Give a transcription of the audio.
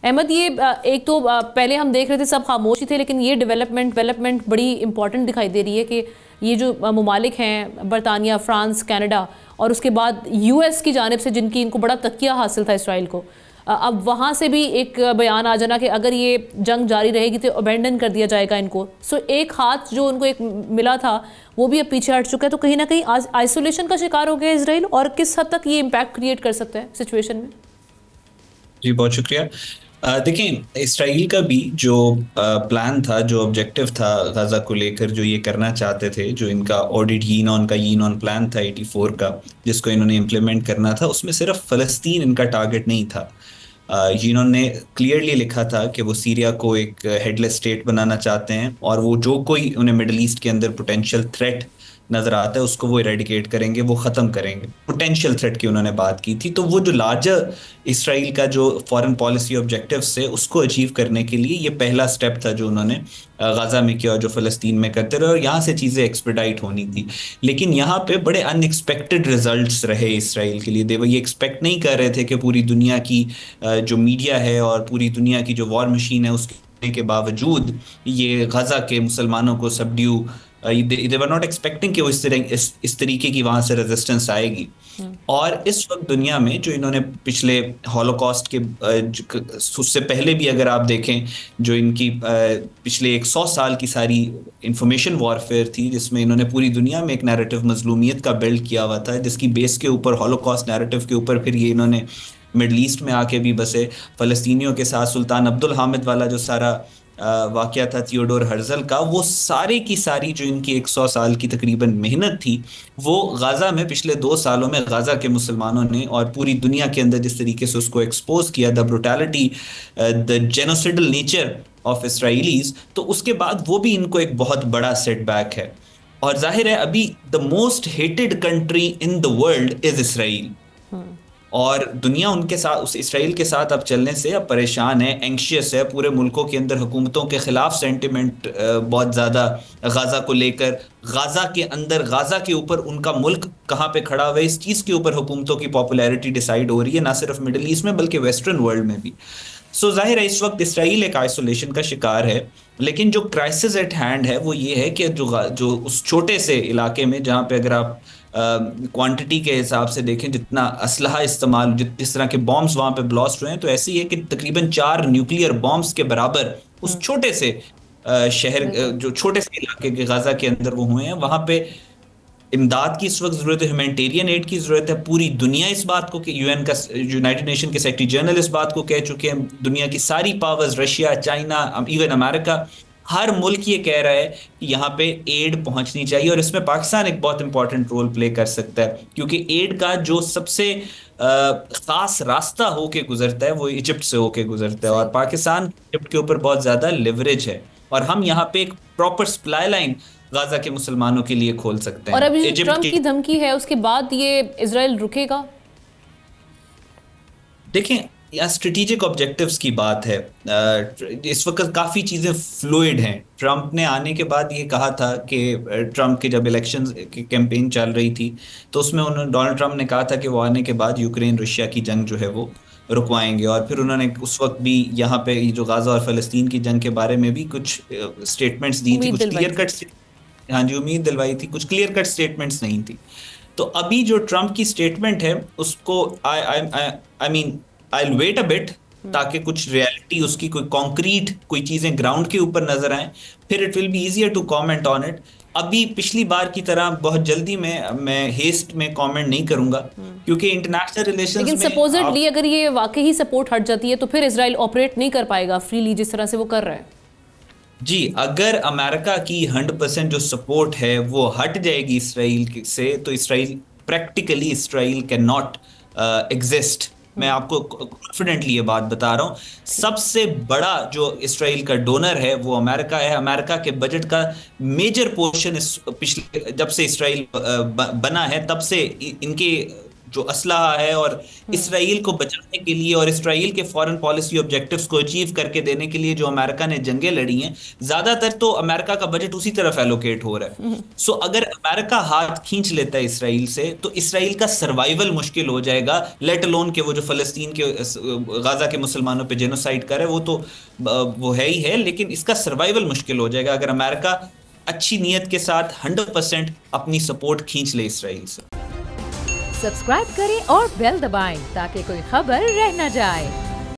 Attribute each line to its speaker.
Speaker 1: अहमद, ये एक तो पहले हम देख रहे थे सब खामोश ही थे, लेकिन ये डेवलपमेंट बड़ी इंपॉर्टेंट दिखाई दे रही है कि ये जो ममालिक हैं बरतानिया, फ्रांस, कनाडा और उसके बाद यूएस की जानिब से जिनकी इनको बड़ा तकिया हासिल था इसराइल को, अब वहाँ से भी एक बयान आ जाना कि अगर ये जंग जारी रहेगी तो अबेंडन कर दिया जाएगा इनको। सो एक हाथ जो उनको एक मिला था वो भी अब पीछे हट चुका है, तो कहीं ना कहीं आइसोलेशन का शिकार हो गया इसराइल, और किस हद तक ये इम्पैक्ट क्रिएट कर सकता है सिचुएशन में?
Speaker 2: जी बहुत शुक्रिया। देखिए, इसराइल का भी जो प्लान था, जो ऑब्जेक्टिव था गाजा को लेकर, जो ये करना चाहते थे, जो इनका ऑडिट यीन ऑन प्लान था 84 का, जिसको इन्होंने इम्प्लीमेंट करना था, उसमें सिर्फ फ़लस्तीन इनका टारगेट नहीं था। यीन ने क्लियरली लिखा था कि वो सीरिया को एक हेडलेस स्टेट बनाना चाहते हैं, और वो जो कोई उन्हें मिडल ईस्ट के अंदर पोटेंशियल थ्रेट नजर आता है उसको वो इरेडिकेट करेंगे, वो ख़त्म करेंगे। पोटेंशियल थ्रेट की उन्होंने बात की थी। तो वो जो लार्जर इसराइल का जो फॉरेन पॉलिसी ऑब्जेक्टिव्स थे उसको अचीव करने के लिए ये पहला स्टेप था जो उन्होंने गाजा में किया और जो फ़लस्तीन में करते रहे, और यहाँ से चीज़ें एक्सपेडाइट होनी थी। लेकिन यहाँ पे बड़े अनएक्सपेक्टेड रिजल्ट्स रहे इसराइल के लिए। वो ये एक्सपेक्ट नहीं कर रहे थे कि पूरी दुनिया की जो मीडिया है और पूरी दुनिया की जो वॉर मशीन है उसके के बावजूद ये गाजा के मुसलमानों को subdue, they were not expecting कि वो इस तरीके की वहां से रेजिस्टेंस आएगी। और इस वक्त दुनिया में जो इन्होंने पिछले हॉलोकॉस्ट के उससे पहले भी अगर आप देखें, जो इनकी पिछले 100 साल की सारी इंफॉर्मेशन वॉरफेयर थी, जिसमें इन्होंने पूरी दुनिया में एक नैरेटिव मजलूमियत का बिल्ड किया हुआ था, जिसकी बेस के ऊपर हॉलोकॉस्ट नैरेटिव के ऊपर फिर ये इन्होंने मिडल ईस्ट में आके भी बसे। फ़लस्तीनियों के साथ सुल्तान अब्दुल हामिद वाला जो सारा वाकया था थियोडोर हर्जल का, वो सारी की सारी जो इनकी 100 साल की तकरीबन मेहनत थी, वो गाजा में पिछले 2 सालों में गाजा के मुसलमानों ने और पूरी दुनिया के अंदर जिस तरीके से उसको एक्सपोज किया, the brutality, the genocidal nature of Israelis, तो उसके बाद वो भी इनको एक बहुत बड़ा सेटबैक है। और जाहिर है अभी the most hated country in the world is Israel, और दुनिया उनके साथ, उस इसराइल के साथ अब चलने से अब परेशान है, एंक्शियस है। पूरे मुल्कों के अंदर हुकूमतों के खिलाफ सेंटिमेंट बहुत ज़्यादा गाज़ा को लेकर, गाज़ा के अंदर, गाज़ा के ऊपर उनका मुल्क कहाँ पे खड़ा हुआ है, इस चीज़ के ऊपर हुकूमतों की पॉपुलैरिटी डिसाइड हो रही है, ना सिर्फ मिडल ईस्ट में बल्कि वेस्टर्न वर्ल्ड में भी। सो जाहिर है इस वक्त इसराइल एक आइसोलेशन का शिकार है। लेकिन जो क्राइसिस एट हैंड है वो ये है कि जो उस छोटे से इलाके में, जहाँ पे अगर आप क्वांटिटी के हिसाब से देखें, जितना असलहा इस्तेमाल, जिस तरह के बॉम्ब्स वहां पे ब्लास्ट हुए हैं, तो ऐसे ही है कि तकरीबन 4 न्यूक्लियर बॉम्ब्स के बराबर उस छोटे से शहर, जो छोटे से इलाके के गाजा के अंदर वो हुए हैं। वहां पे इमदाद की इस वक्त जरूरत है, ह्यूमैनिटेरियन एड की जरूरत है। पूरी दुनिया इस बात को, कि यूएन का, यूनाइटेड नेशन के सेक्रेटरी जनरल इस बात को कह चुके हैं, दुनिया की सारी powers, Russia, China, even America, हर मुल्क ये कह रहा है कि यहाँ पे एड पहुंचनी चाहिए। और इसमें पाकिस्तान एक बहुत इंपॉर्टेंट रोल प्ले कर सकता है, क्योंकि एड का जो सबसे खास रास्ता होके गुजरता है वो इजिप्ट से होके गुजरता है, और पाकिस्तान इजिप्ट के ऊपर बहुत ज्यादा लिवरेज है, और हम यहाँ पे एक प्रॉपर सप्लाई लाइन गाजा के मुसलमानों के लिए खोल सकते
Speaker 1: और
Speaker 2: हैं।
Speaker 1: अभी
Speaker 2: इजिप्ट
Speaker 1: ट्रंप की धमकी है, उसके बाद ये इजराइल रुकेगा?
Speaker 2: देखें, या स्ट्रेटेजिक ऑब्जेक्टिव्स की बात है। इस वक्त काफ़ी चीज़ें फ्लूइड हैं। ट्रंप ने आने के बाद ये कहा था कि ट्रंप के जब इलेक्शन की कैंपेन चल रही थी, तो उसमें उन्होंने, डोनाल्ड ट्रंप ने कहा था कि वो आने के बाद यूक्रेन रशिया की जंग जो है वो रुकवाएंगे। और फिर उन्होंने उस वक्त भी यहाँ पे जो गाजा और फ़लस्तीन की जंग के बारे में भी कुछ स्टेटमेंट्स दी थी, कुछ क्लियर कट, हाँ जी, उम्मीद दिलवाई थी, कुछ क्लियर कट स्टेटमेंट्स नहीं थी। तो अभी जो ट्रंप की स्टेटमेंट है उसको I mean I will wait a bit, ताकि कुछ रियलिटी, उसकी कोई कॉन्क्रीट कोई चीजें ग्राउंड के ऊपर नजर आए, फिर it will be easier to comment on it. अभी पिछली बार की तरह बहुत जल्दी में मैं हेस्ट में कमेंट नहीं करूंगा, क्योंकि इंटरनेशनल रिलेशंस में,
Speaker 1: लेकिन सपोजिटली अगर ये वाकई ही सपोर्ट हट जाती है तो फिर इजराइल ऑपरेट नहीं कर पाएगा फ्रीली जिस तरह से वो कर रहा है।
Speaker 2: जी, अगर अमेरिका की 100% जो सपोर्ट है वो हट जाएगी इसराइल से, तो Israel practically, Israel can not exist. मैं आपको कॉन्फिडेंटली ये बात बता रहा हूँ। सबसे बड़ा जो इसराइल का डोनर है वो अमेरिका है। अमेरिका के बजट का मेजर पोर्शन पिछले, जब से इसराइल बना है तब से इनके जो असलहा है और इसराइल को बचाने के लिए और इसराइल के फॉरेन पॉलिसी ऑब्जेक्टिव्स को अचीव करके देने के लिए जो अमेरिका ने जंगें लड़ी हैं, ज्यादातर तो अमेरिका का बजट उसी तरफ एलोकेट हो रहा है। सो अगर अमेरिका हाथ खींच लेता है इसराइल से, तो इसराइल का सर्वाइवल मुश्किल हो जाएगा, लेट अलोन के वो जो फलस्तीन के गाजा के मुसलमानों पे जेनोसाइड कर रहा है, वो तो वो है ही है, लेकिन इसका सर्वाइवल मुश्किल हो जाएगा अगर अमेरिका अच्छी नीयत के साथ 100% अपनी सपोर्ट खींच ले इसराइल से।
Speaker 3: सब्सक्राइब करें और बेल दबाएं ताकि कोई खबर रह न जाए।